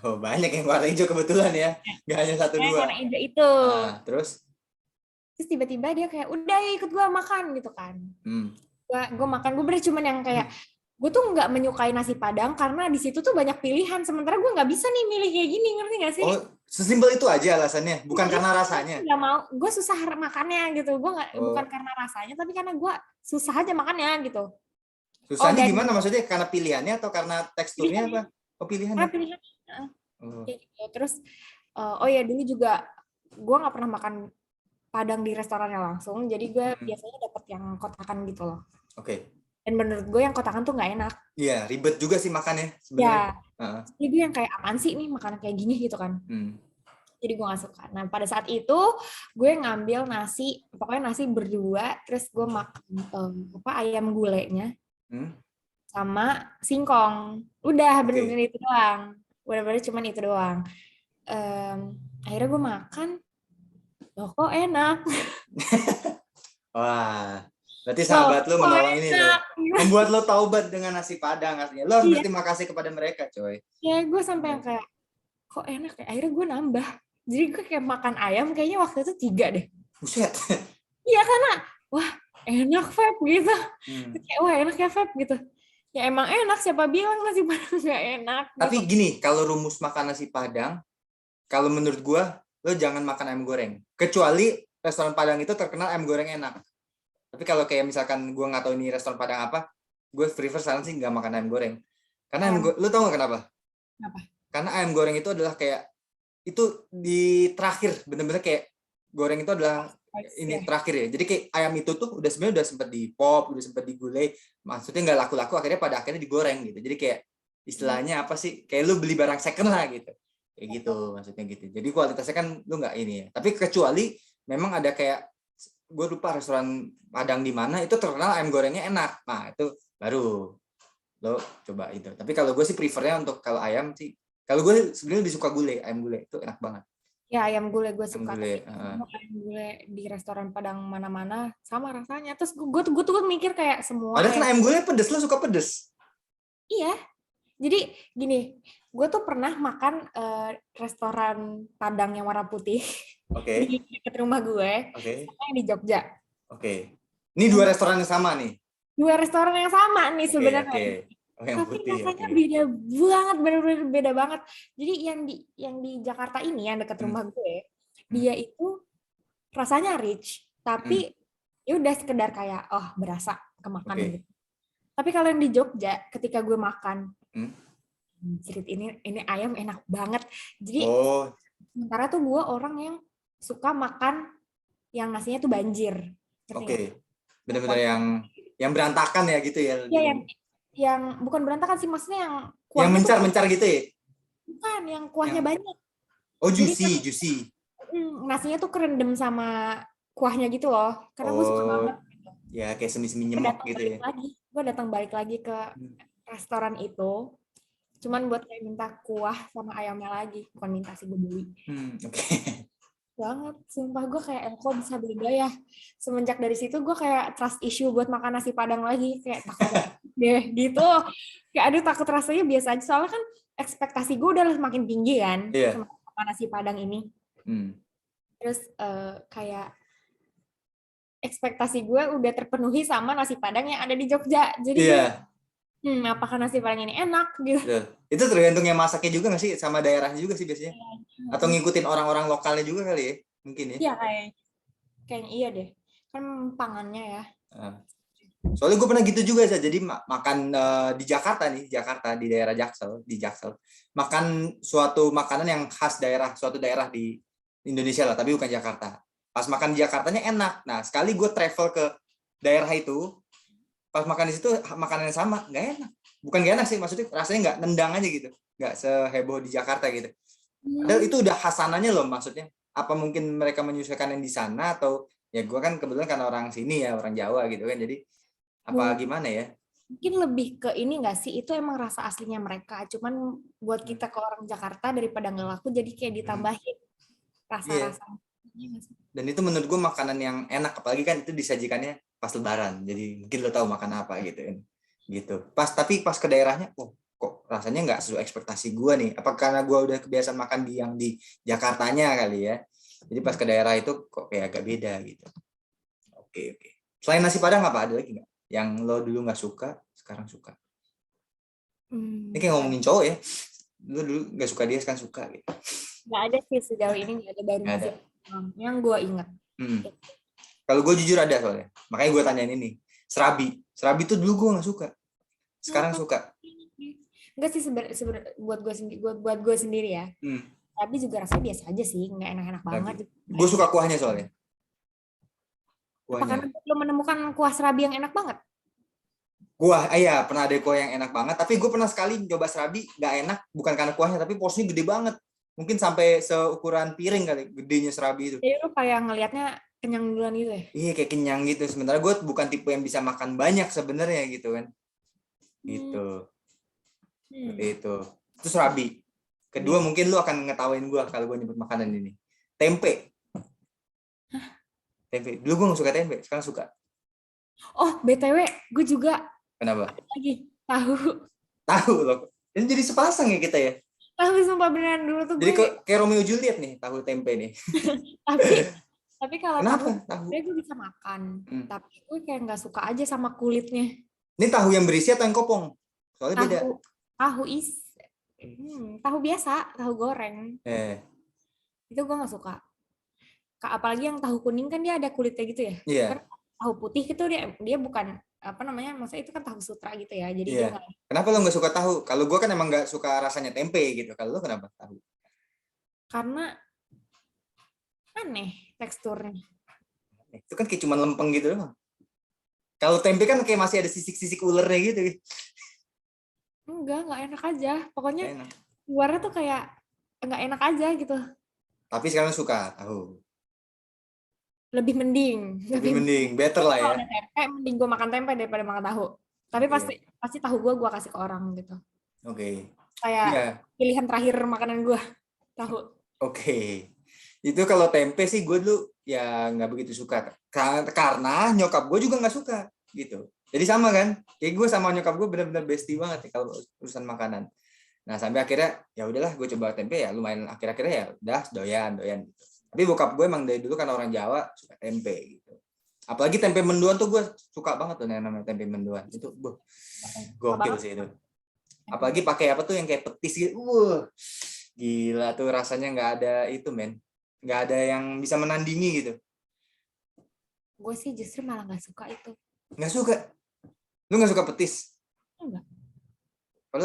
Oh, banyak yang warna hijau kebetulan ya. Nggak hanya 1-2. Warna hijau itu. Terus tiba-tiba dia kayak, udah ikut gue makan gitu kan. Gue makan, gue bener cuman yang kayak, gue tuh nggak menyukai nasi Padang karena di situ tuh banyak pilihan. Sementara gue nggak bisa nih milih kayak gini, ngerti nggak sih? Oh, sesimpel itu aja alasannya, bukan karena rasanya. Nggak mau, gue susah makannya gitu. Gue nggak, bukan karena rasanya, tapi karena gue susah aja makannya gitu. Susahnya gimana maksudnya? Karena pilihannya atau karena teksturnya apa? Oh, pilihannya. Terus, dulu juga gue nggak pernah makan Padang di restorannya langsung, jadi gue biasanya dapet yang kotakan gitu loh. Oke. Dan menurut gue yang kotakan tuh nggak enak. Iya, ribet juga sih makannya sebenarnya. Jadi gue yang kayak, apaan sih nih makan kayak gini gitu kan. Jadi gue gak suka. Nah pada saat itu gue ngambil nasi, pokoknya nasi berdua, terus gue makan ayam gulenya sama singkong. Udah bener-bener itu doang. Bener-bener cuman itu doang. Akhirnya gue makan, loh kok enak. Wah, berarti sahabat lo menolong ini loh. Membuat lo taubat dengan nasi Padang artinya. Lo harus berterima kasih kepada mereka, coy. Ya gue sampai yang kayak, kok enak ya? Akhirnya gue nambah. Jadi gue kayak makan ayam kayaknya waktu itu 3 deh. Buset. Iya karena, wah enak Feb gitu. Kayak wah enak ya Feb gitu. Ya emang enak, siapa bilang nasi Padang gak enak. Tapi gitu. Gini, kalau rumus makan nasi Padang, kalau menurut gue, lo jangan makan ayam goreng. Kecuali restoran Padang itu terkenal ayam goreng enak. Tapi kalau kayak misalkan gue nggak tahu ini restoran Padang apa, gue prefer saran sih nggak makan ayam goreng. Karena lo tau nggak kenapa? Kenapa? Karena ayam goreng itu adalah kayak itu di terakhir, bener-bener kayak goreng itu adalah ini terakhir ya. Jadi kayak ayam itu tuh sebenarnya udah sempet di pop, udah sempet digulai, maksudnya nggak laku-laku, akhirnya digoreng gitu. Jadi kayak istilahnya apa sih? Kayak lu beli barang second lah gitu. Kayak gitu maksudnya gitu. Jadi kualitasnya kan lu nggak ini ya. Tapi kecuali memang ada kayak gue lupa restoran Padang di mana itu terkenal ayam gorengnya enak. Nah, itu baru lo coba itu. Tapi kalau gue sih prefernya untuk kalau ayam sih, kalau gue sebenarnya lebih suka gulai, ayam gulai itu enak banget. Ya ayam gulai gue suka. Ayam gulai di restoran Padang mana-mana sama rasanya. Terus gue tuh mikir kayak semua. Padahal kan ayam gulai pedes, lo suka pedes? Iya. Jadi gini, gue tuh pernah makan restoran Padang yang warna putih di dekat rumah gue, sama yang di Jogja. Ini 2 restoran yang sama nih? 2 restoran yang sama nih sebenarnya. Tapi rasanya beda banget, benar-benar beda banget. Jadi yang di Jakarta ini, yang dekat rumah gue, dia itu rasanya rich, tapi ya udah sekedar kayak berasa kemakan gitu. Tapi kalau yang di Jogja, ketika gue makan, Hmm? cerit ini ayam enak banget. Jadi Oh, sementara tuh gue orang yang suka makan yang nasinya tuh banjir. Ngerti oke. nggak? Yang Benar-benar kuahnya. yang berantakan ya gitu ya. Iya, yang bukan berantakan sih, maksudnya yang Yang kuahnya tuh mencar-mencar gitu ya. bukan, yang kuahnya Yang banyak. oh Jadi kan juicy, juicy. nasinya tuh kerendam sama kuahnya gitu loh. Karena gue suka Oh, banget. ya kayak semi-semi Gue nyemek datang gitu ya. balik lagi. Gue datang balik lagi ke Hmm. restoran itu. Cuman buat kayak minta kuah sama ayamnya lagi. Bukan minta sih, gue beli. Oke. Banget. Sumpah gue kayak, kok bisa beda ya. Semenjak dari situ gue kayak trust issue buat makan nasi Padang lagi. Kayak takut banget deh gitu. Kayak aduh takut rasanya biasa aja. Soalnya kan ekspektasi gue udah makin tinggi kan. Iya. Sama makan nasi Padang ini. Hmm. Terus kayak ekspektasi gue udah terpenuhi sama nasi Padang yang ada di Jogja. Jadi gue, Iya. apakah nasi Padang ini enak gitu. Betul. Itu tergantung yang masaknya juga nggak sih sama daerahnya juga sih biasanya. Atau ngikutin orang-orang lokalnya juga kali ya. Mungkin ya. Iya kayaknya iya deh. Kan pangannya ya. Nah, soalnya gue pernah gitu juga sih. Jadi makan di Jakarta nih, Jakarta di daerah Jaksel, di Jaksel. Makan suatu makanan yang khas daerah, suatu daerah di Indonesia lah, tapi bukan Jakarta. Pas makan di Jakartanya enak. Nah, sekali gue travel ke daerah itu, pas makan di situ makanannya sama, nggak enak. Bukan nggak enak sih, maksudnya rasanya nggak nendang aja gitu. Nggak seheboh di Jakarta gitu. Padahal itu udah khasananya loh maksudnya. Apa mungkin mereka menyesuaikan yang di sana atau ya gue kan kebetulan kan orang sini ya, orang Jawa gitu kan. Jadi apa gimana ya? Mungkin lebih ke ini nggak sih, itu emang rasa aslinya mereka. Cuman buat kita ke orang Jakarta daripada nggak laku, jadi kayak ditambahin Iya. rasa-rasa. Dan itu menurut gue makanan yang enak, apalagi kan itu disajikannya pas Lebaran. Jadi mungkin lo tahu makan apa gitu kan. Gitu. Pas ke daerahnya, oh kok rasanya nggak sesuai ekspektasi gue nih. Apa karena gue udah kebiasaan makan di Jakartanya kali ya. Jadi pas ke daerah itu kok kayak agak beda gitu. Oke, oke. Selain nasi Padang apa ada lagi nggak? Yang lo dulu nggak suka, sekarang suka. Ini kayak Nggak ngomongin cowok ya. Lo dulu nggak suka dia, sekarang suka gitu. nggak ada sih sejauh ini, nggak ada, baru Nggak nasi ada. yang gue ingat. Hmm. Kalau gue jujur ada soalnya. Makanya gue tanyain ini. Serabi. Serabi tuh dulu gue nggak suka. Sekarang suka. Enggak sih sebenarnya buat gue sendiri ya. Hmm. Tapi juga rasanya biasa aja sih, nggak enak-enak banget. Serabi. Gue suka kuahnya soalnya. Apa karena Kuahnya. belum menemukan kuah serabi yang enak banget? Kuah, iya pernah ada kuah yang enak banget. Tapi gue pernah sekali coba serabi, nggak enak. Bukan karena kuahnya, tapi porsinya gede banget. Mungkin sampai seukuran piring kali, gedenya serabi itu. Jadi lu kayak ngelihatnya kenyang duluan gitu ya? Iya kayak kenyang gitu. Sementara gue bukan tipe yang bisa makan banyak sebenarnya gitu kan. Gitu. Hmm. Seperti itu. Itu serabi. Kedua mungkin lu akan ngetawain gue kalau gue nyebut makanan ini. Tempe. Tempe. Dulu gue nggak suka tempe, sekarang suka. Oh, BTW, gue juga Kenapa? lagi tahu. Tahu loh. Ini jadi sepasang ya kita ya. Tahu sumpah beneran dulu tuh Jadi gue, kayak Romeo Juliet nih, tahu tempe nih. tapi tapi kalau tahu Kenapa? Tahu. gue bisa makan, Hmm. tapi gue kayak nggak suka aja sama kulitnya. Ini tahu yang berisi atau yang kopong? Soalnya beda. Tahu tahu tahu biasa, tahu goreng. Itu gue nggak suka. Apalagi yang tahu kuning kan dia ada kulitnya gitu ya. Iya. Kan tahu putih itu dia bukan apa namanya, maksudnya itu kan tahu sutra gitu ya. Jadi Iya. dia nggak. Kenapa lo nggak suka tahu? Kalau gue kan emang nggak suka rasanya tempe gitu. Kalau lo kenapa tahu? Karena aneh teksturnya. Itu kan kayak cuma lempeng gitu doang. Kalau tempe kan kayak masih ada sisik-sisik ulernya gitu. Nggak enak aja. Pokoknya Enak. luarnya tuh kayak nggak enak aja gitu. Tapi sekarang suka tahu. Lebih mending. Lebih mending, better lah ya. Kalau ada tempe, mending gue makan tempe daripada makan tahu. Tapi Oke. pasti tahu gue kasih ke orang gitu. Oke. Kayak Iya. pilihan terakhir makanan gue, tahu. Oke. Itu kalau tempe sih gue dulu ya nggak begitu suka. Karena nyokap gue juga nggak suka gitu. Jadi sama kan? Kayak gue sama nyokap gue benar-benar bestie banget ya kalau urusan makanan. Nah sampai akhirnya ya udahlah gue coba tempe ya lumayan, akhir-akhirnya ya udah doyan gitu. Tapi bokap gue emang dari dulu kan orang Jawa suka tempe gitu. Apalagi tempe mendoan tuh gue suka banget tuh yang namanya tempe mendoan. Itu gokil sih itu. Apalagi pakai apa tuh yang kayak petis gitu. Gila tuh rasanya, nggak ada itu men. Nggak ada yang bisa menandingi gitu. Gue sih justru malah nggak suka itu. Nggak suka. Lu nggak suka petis? Enggak. Kalau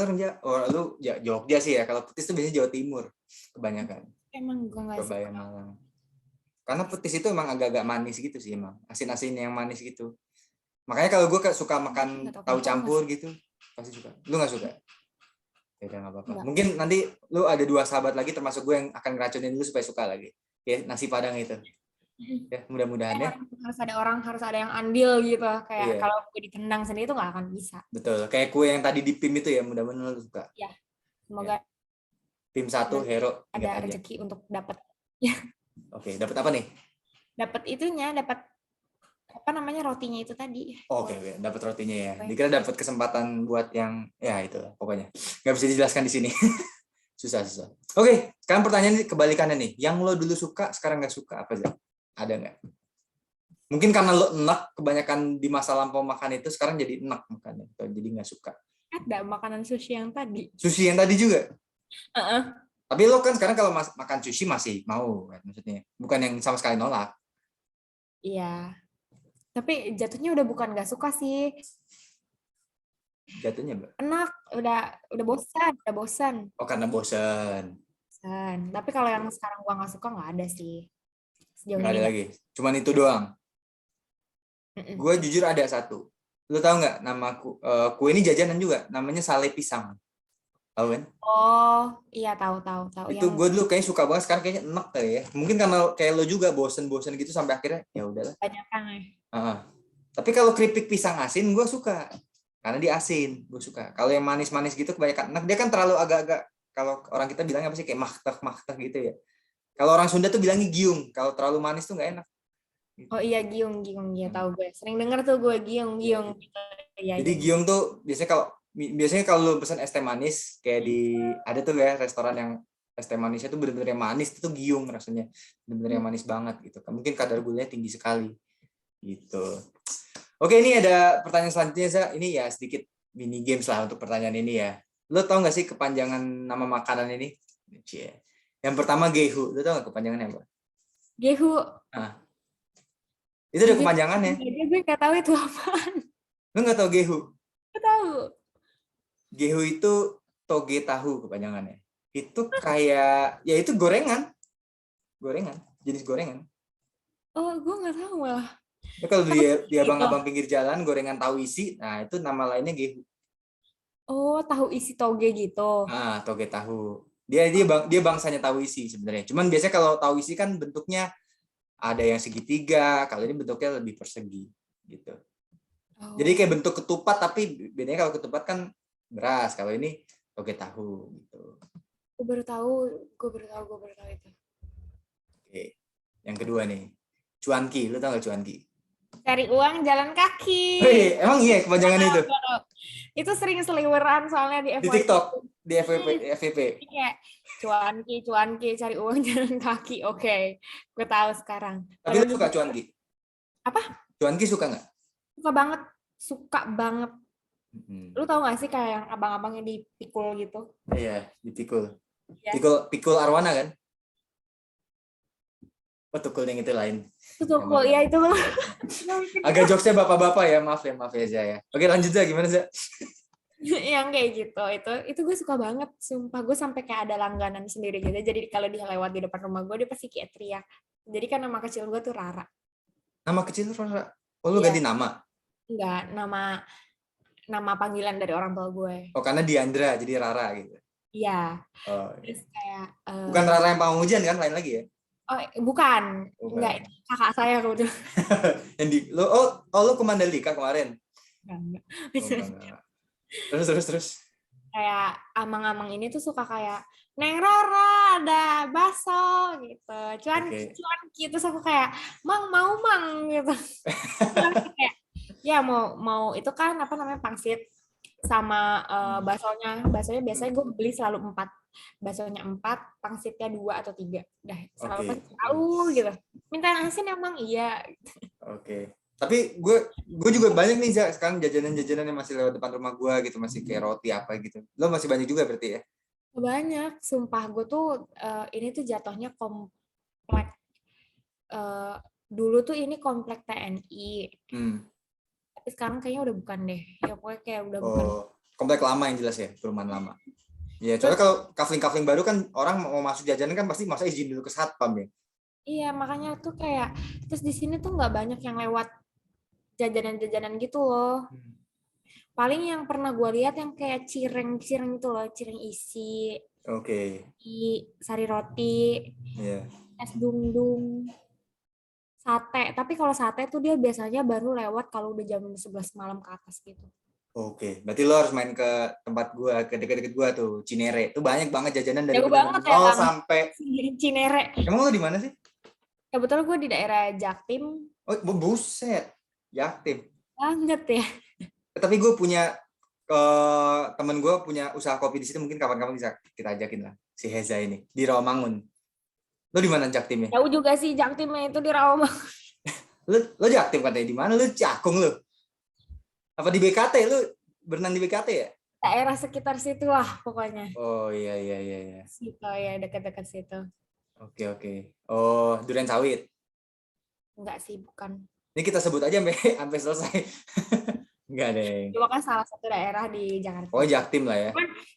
lu Jogja sih ya. Kalau petis tuh biasanya Jawa Timur kebanyakan. Emang gue nggak Surabaya, suka. Malang. Karena petis itu emang agak-agak manis gitu sih emang. Asin-asin yang manis gitu. Makanya kalau gue suka makan Nggak tahu tahu kenapa gue nggak campur suka. gitu, pasti suka. Lu nggak suka? Ya udah nggak apa-apa. Nggak. Mungkin nanti lu ada 2 sahabat lagi termasuk gue yang akan ngeracunin lu supaya suka lagi. Ya, nasi Padang itu. Ya, mudah-mudahan ya. Harus ada yang andil gitu. Kayak Iya, kalau gue ditendang sendiri tuh nggak akan bisa. betul. Kayak kue yang tadi di PIM itu ya, mudah-mudahan lu suka. Ya, Ya. semoga PIM 1 nanti Hero, ingat ada aja. rezeki untuk dapat Oke, dapat apa nih? dapat apa namanya rotinya itu tadi. Oke, dapat rotinya ya. Oke. Dikira dapat kesempatan buat yang ya itu lah pokoknya. Nggak bisa dijelaskan di sini. Susah. Oke, sekarang pertanyaan kebalikannya nih. Yang lo dulu suka, sekarang nggak suka apa sih? Ada nggak? Mungkin karena lo enak, kebanyakan di masa lampau makan itu, sekarang jadi enak makannya. Jadi nggak suka. Ada makanan sushi yang tadi. Sushi yang tadi juga. Heeh. Tapi lo kan sekarang kalau makan sushi masih mau, kan, maksudnya. Bukan yang sama sekali nolak. Iya. Tapi jatuhnya udah bukan nggak suka sih. Jatuhnya, Mbak. Enak, udah bosan. Oh, karena bosen. Tapi kalau yang sekarang gua nggak suka nggak ada sih. Sejauh Nggak ini ada nggak. lagi. Cuman itu doang. Mm-mm. Gue jujur ada satu. Lo tau nggak nama kue ini jajanan juga. Namanya sale pisang. Tahu kan? Oh, iya tahu. Itu gue dulu kayaknya suka banget, sekarang kayaknya enak kali ya. Mungkin karena kayak lo juga bosen-bosen gitu sampai akhirnya ya udahlah. banyak kan ya. Tapi kalau keripik pisang asin gue suka. Karena dia asin, gue suka. Kalau yang manis-manis gitu kebanyakan enak. Dia kan terlalu agak-agak, kalau orang kita bilangnya apa sih, kayak maktek gitu ya. Kalau orang Sunda tuh bilangnya giung. Kalau terlalu manis tuh nggak enak. Oh iya giung ya tahu gue. Sering denger tuh gue giung gitu. Iya. Jadi giung tuh biasanya kalau lu pesan es teh manis kayak ada tuh ya restoran yang es teh manisnya tuh bener-bener yang manis, itu giung rasanya. Bener-bener yang manis banget gitu. Mungkin kadar gulanya tinggi sekali. Gitu. Oke, ini ada pertanyaan selanjutnya, Za. Ini ya sedikit mini games lah untuk pertanyaan ini ya. Lo tau nggak sih kepanjangan nama makanan ini? Cie. Yang pertama Gehu. Lo tau nggak kepanjangannya apa? Gehu. Nah, itu ada kepanjangannya. Gue nggak tahu itu apa. Lo nggak tau Gehu? Nggak tahu. Gehu itu toge tahu kepanjangannya. Itu kayak, ya itu gorengan. Jenis gorengan. Oh, gue nggak tahu malah. Ya, kalau di abang-abang pinggir jalan gorengan tahu isi, nah itu nama lainnya Gehu. Oh, tahu isi toge gitu. Nah, toge tahu. Dia bangsanya tahu isi sebenarnya. Cuman biasanya kalau tahu isi kan bentuknya ada yang segitiga, kalau ini bentuknya lebih persegi gitu. Oh. Jadi kayak bentuk ketupat, tapi bedanya kalau ketupat kan beras, kalau ini toge tahu gitu. Gue baru tahu itu. Oke. Yang kedua nih, cuanki. Lu tau gak cuanki? Cari uang jalan kaki. Wih, emang iya kepanjangan itu? Itu sering seliweran soalnya di Di FYP. TikTok, di FYP. Iya, cuanki, cari uang jalan kaki. Oke, gue tahu sekarang. Tapi lu suka cuanki? Apa? Cuanki suka nggak? Suka banget. Lu tau gak sih kayak yang abang-abangnya dipikul gitu? Iya, dipikul. Ya. Pikul Arwana kan? Oh, tukul yang itu lain. Tukul, ya itu. Agak jokesnya bapak-bapak ya, maaf ya Zaya. Oke, lanjut aja, gimana Zaya? Yang kayak gitu, itu gue suka banget. Sumpah, gue sampai kayak ada langganan sendiri gitu. Jadi kalau dia lewat di depan rumah gue, dia pasti kayak teriak. Jadi kan nama kecil gue tuh Rara. Nama kecil Rara? Oh, lu ganti nama? Enggak, nama panggilan dari orang tua gue. Oh, karena Diandra jadi Rara gitu. Iya. Oh, terus kayak bukan Rara yang Pamujan kan, lain lagi ya? Oh, bukan. Enggak, kakak saya kebetulan. Yang lu ke Mandalika kemarin? Enggak. Terus. Kayak amang-amang ini tuh suka kayak Neng Rara ada bakso gitu. Cuan gitu, aku kayak mang gitu. Kayak, ya mau itu kan apa namanya pangsit sama baksonya biasanya gue beli selalu 4. Baksonya 4, pangsitnya 2 atau 3. Dah, selalu pas tahu gitu. Minta asin emang iya. Oke. Tapi gue juga banyak nih sekarang jajanan-jajanan yang masih lewat depan rumah gue gitu, masih kayak roti apa gitu. Lo masih banyak juga berarti ya? Banyak, sumpah gue tuh ini tuh jatuhnya komplek. Dulu tuh ini komplek TNI. tapi sekarang kayaknya udah bukan deh. Ya pokoknya kayak udah bukan. Oh, komplek lama yang jelas ya, perumahan lama. Ya, soalnya Terus kalau kafling-kafling baru kan orang mau masuk jajanan kan pasti masa izin dulu ke satpam ya. iya makanya tuh kayak terus di sini tuh nggak banyak yang lewat jajanan-jajanan gitu loh. Paling yang pernah gue lihat yang kayak cireng-cireng itu loh, cireng isi, Oke. sari roti, Iya. es dung-dung, sate. Tapi kalau sate tuh dia biasanya baru lewat kalau udah jam 11 malam ke atas gitu. Oke, berarti lo harus main ke tempat gua, ke deket-deket gua tuh, Cinere. Itu banyak banget jajanan dari Jauh bener-bener banget ya nol Bang, sampai. Cinere. Emang lo di mana sih? Kebetulan gue di daerah Jaktim Oh, buset. Jaktim. banget ya. Tapi gue punya temen gue punya usaha kopi di situ, mungkin kapan-kapan bisa kita ajakin lah si Heza ini di Rawamangun. Lo di mana Jaktimnya? Jauh juga sih Jaktimnya itu di Rawamangun. Lo Jaktim katanya di mana? Lo Cakung lo? Apa di BKT? Lo berenang di BKT ya? Daerah sekitar situ lah pokoknya. Oh iya iya iya iya. Situ ya dekat-dekat situ. Oke oke. Oh, durian sawit. Enggak sih, bukan. Ini kita sebut aja sampai selesai. Enggak deh. Cuma kan salah satu daerah di Jakarta. Oh, Jaktim lah ya.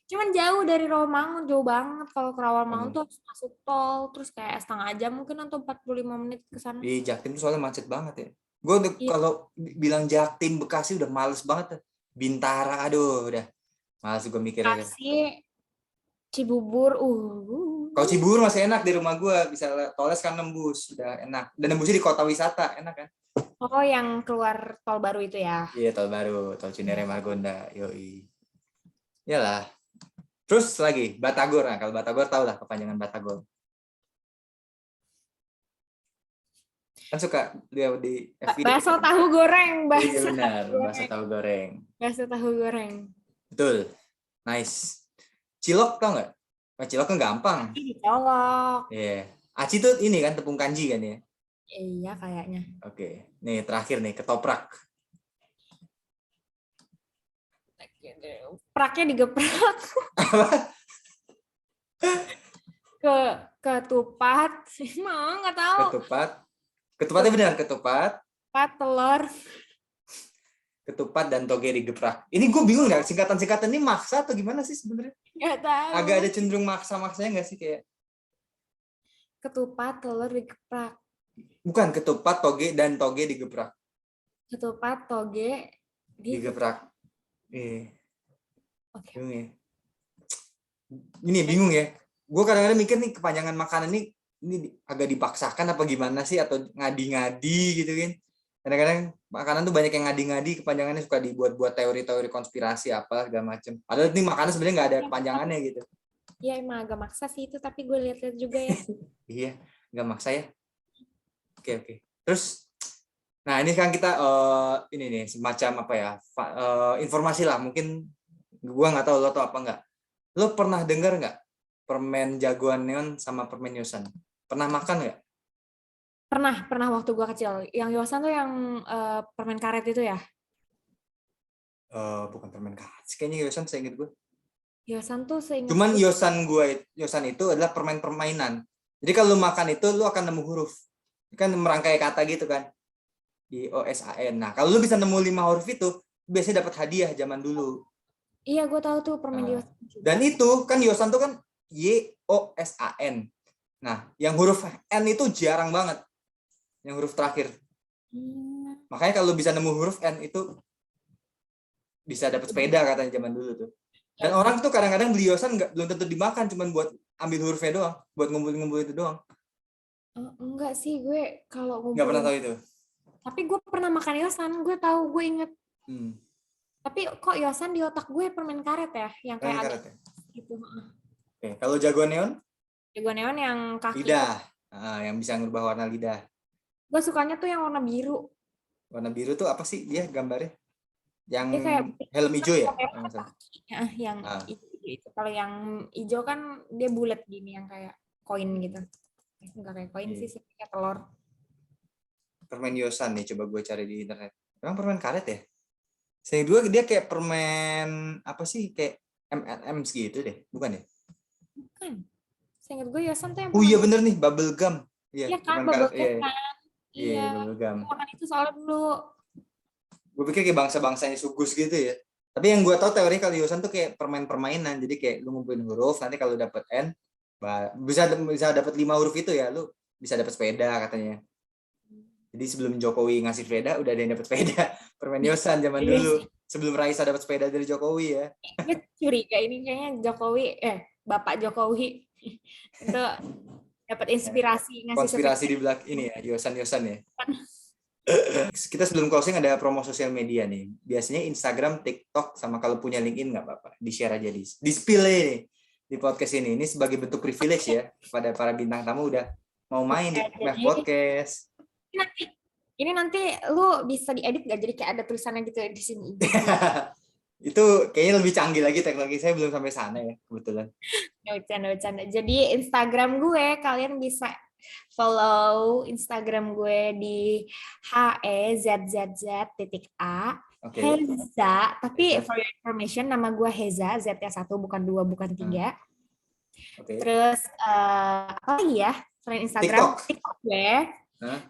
Cuman jauh dari Rawamangun, jauh banget. Kalau ke Rawamangun tuh harus masuk tol, terus kayak setengah jam mungkin atau 45 menit ke sana. Di Jaktim tuh soalnya macet banget ya. Gue Iya. kalau bilang Jaktim Bekasi udah males banget. Bintara, aduh udah. Males gue mikirnya. Bekasi, Cibubur, Kalau Cibubur masih enak di rumah gue, bisa toles kan nembus, udah enak. Dan nembusnya di kota wisata, enak kan? Oh, yang keluar tol baru itu ya? Iya, tol baru, tol Cinere Margonda, yoi. Iyalah. Terus lagi Batagor, nah kalau Batagor tau lah kepanjangan Batagor. Kan suka dia di FB. Bakso tahu goreng, Iya benar, bakso tahu goreng. Bakso tahu goreng. Betul, nice. Cilok tau nggak? Nah, cilok kan gampang. Dicolok. Iya. Aci tuh ini kan tepung kanji kan ya? Iya kayaknya. Oke, nih terakhir nih ketoprak. Praknya digeprak. Ketupat. Mau nggak tahu. Ketupatnya benar, ketupat. Ketupat, telur. Ketupat dan toge digeprak. Ini gue bingung nggak singkatan-singkatan ini maksa atau gimana sih sebenarnya? Nggak tahu. Agak ada cenderung maksa-maksanya nggak sih kayak? Ketupat, telur digeprak. Bukan ketupat, toge dan toge digeprak. Ketupat, toge Digeprak. Oke. Bingung ya. Ini bingung ya. Gue kadang-kadang mikir nih kepanjangan makanan ini agak dipaksakan apa gimana sih atau ngadi-ngadi gitu kan. Kadang-kadang makanan tuh banyak yang ngadi-ngadi kepanjangannya suka dibuat-buat teori-teori konspirasi apa segala macem. Padahal ini makanan sebenarnya nggak ada kepanjangannya gitu. Iya emang agak maksa sih itu tapi gue lihat-lihat juga ya. Iya, nggak maksa ya. Oke. Terus, nah ini kan kita ini nih semacam apa ya informasi lah. Mungkin gue nggak tahu lo tau apa nggak. Lo pernah dengar nggak permen jagoan neon sama permen yosan? Pernah makan nggak? Pernah waktu gue kecil. Yang yosan tuh yang permen karet itu ya? Bukan permen karet. Kayaknya yosan saya ingat gue. Yosan tuh seingat Cuman gue. yosan itu adalah permen permainan. Jadi kalau lu makan itu lu akan nemu huruf. Kan merangkai kata gitu kan. YOSAN. Nah, kalau lu bisa nemu 5 huruf itu, biasanya dapat hadiah zaman dulu. Iya, gue tahu tuh permen yosan juga. Dan itu kan yosan tuh kan YOSAN. Nah, yang huruf N itu jarang banget. Yang huruf terakhir. Makanya kalau bisa nemu huruf N itu bisa dapat sepeda katanya zaman dulu tuh. Dan orang tuh kadang-kadang beli yosan belum tentu dimakan, cuman buat ambil hurufnya doang, buat ngumpul-ngumpul itu doang. Enggak sih, gue kalau ngumpul. Nggak pernah tahu itu. Tapi gue pernah makan yosan, gue tahu, gue inget. Tapi kok yosan di otak gue permen karet ya, yang kayak ada ya? gitu. Oke, kalau jagoan neon? Jagoan neon yang kaki. Lidah, yang bisa ngubah warna lidah. Gue sukanya tuh yang warna biru. Warna biru tuh apa sih dia gambarnya? Yang kayak helm hijau ya? Yang itu. Kalau yang hijau kan dia bulat gini yang kayak koin gitu. Enggak kayak koin sih, kayak telur. Permen yosan nih, coba gue cari di internet. Emang permen karet ya? Saya dua dia kayak permen apa sih kayak M&M gitu deh, bukan ya? Bukan. Saya ingat gue yosan tuh yang. Oh iya bener nih, bubble gum. Iya kan, bubble gum kan. Iya, bubble gum. Makan itu soalnya dulu. Gue pikir kayak bangsa-bangsanya Sugus gitu ya. Tapi yang gue tahu teori kalau Yosan tuh kayak permainan. Jadi kayak lu ngumpulin huruf, nanti kalau dapet N, bisa dapat 5 huruf itu ya, lu bisa dapat sepeda katanya. Jadi sebelum Jokowi ngasih sepeda, udah ada yang dapat sepeda. Permen Yosan zaman Iya dulu. sih. Sebelum Raisa dapat sepeda dari Jokowi ya. Gue curiga ini kayaknya Bapak Jokowi itu dapat inspirasi ngasih Konspirasi sepeda. di belakang ini ya, Yosan ya. Kita sebelum closing ada promo sosial media nih. Biasanya Instagram, TikTok, sama kalau punya LinkedIn nggak apa-apa. Di-share aja, di-spill nih di podcast ini. Ini sebagai bentuk privilege ya kepada para bintang tamu udah mau main di Jadi podcast. nanti lu bisa diedit nggak jadi kayak ada tulisannya gitu di sini. Itu kayaknya lebih canggih lagi teknologi, saya belum sampai sana ya kebetulan. Bercanda. Jadi Instagram gue kalian bisa follow Instagram gue di hezzz.a. Oke. Heza, tapi Heza. for your information nama gue Heza, Z-nya 1 bukan 2 bukan 3. Oke. Terus apa lagi ya selain Instagram?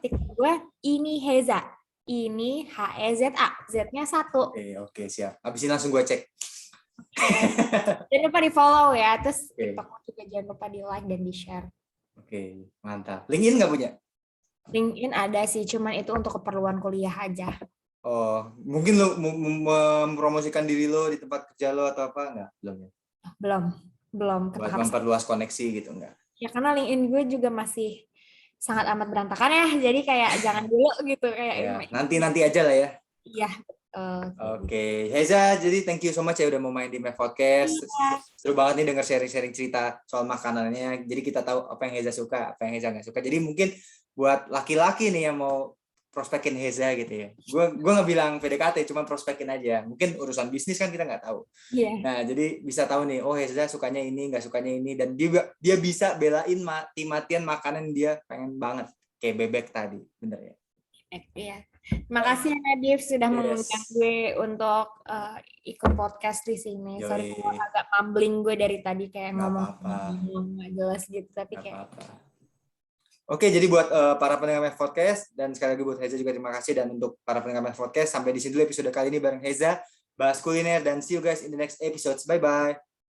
TikTok gue ini Heza. Ini HEZA, Z-nya 1. Oke, siap. Abis ini langsung gue cek. Jangan lupa di follow ya, terus TikTok juga jangan lupa di like dan di share. Oke, mantap. LinkedIn nggak punya? LinkedIn ada sih, cuman itu untuk keperluan kuliah aja. Oh, mungkin lo mempromosikan diri lo di tempat kerja lo atau apa? Nggak? Belum ya? Belum. Buat memperluas koneksi gitu, nggak? Ya karena LinkedIn gue juga masih sangat amat berantakan ya, jadi kayak jangan dulu gitu. Kayak ya, nanti aja lah ya. Iya. Oke. Heza, jadi thank you so much ya udah mau main di Math Podcast. Iya. Seru banget nih denger sharing-sharing cerita soal makanannya. Jadi kita tahu apa yang Heza suka, apa yang Heza nggak suka. Jadi mungkin buat laki-laki nih yang mau prospekin Heza gitu ya. Gue nggak bilang PDKT, cuma prospekin aja. Mungkin urusan bisnis kan kita nggak tahu. Yeah. Nah, jadi bisa tahu nih, oh Heza sukanya ini, nggak sukanya ini. Dan dia bisa belain mati-matian makanan dia pengen banget. Kayak bebek tadi, bener ya? Iya. Makasih Nadif sudah mengundang gue untuk ikut podcast di sini. Sorry kalau agak mumbling gue dari tadi kayak ngomong nggak jelas gitu, tapi kayak. Oke, jadi buat para pendengar Math Podcast dan sekali lagi buat Heza juga terima kasih, dan untuk para pendengar Math Podcast sampai di sini dulu episode kali ini bareng Heza bahas kuliner, dan see you guys in the next episodes. Bye bye.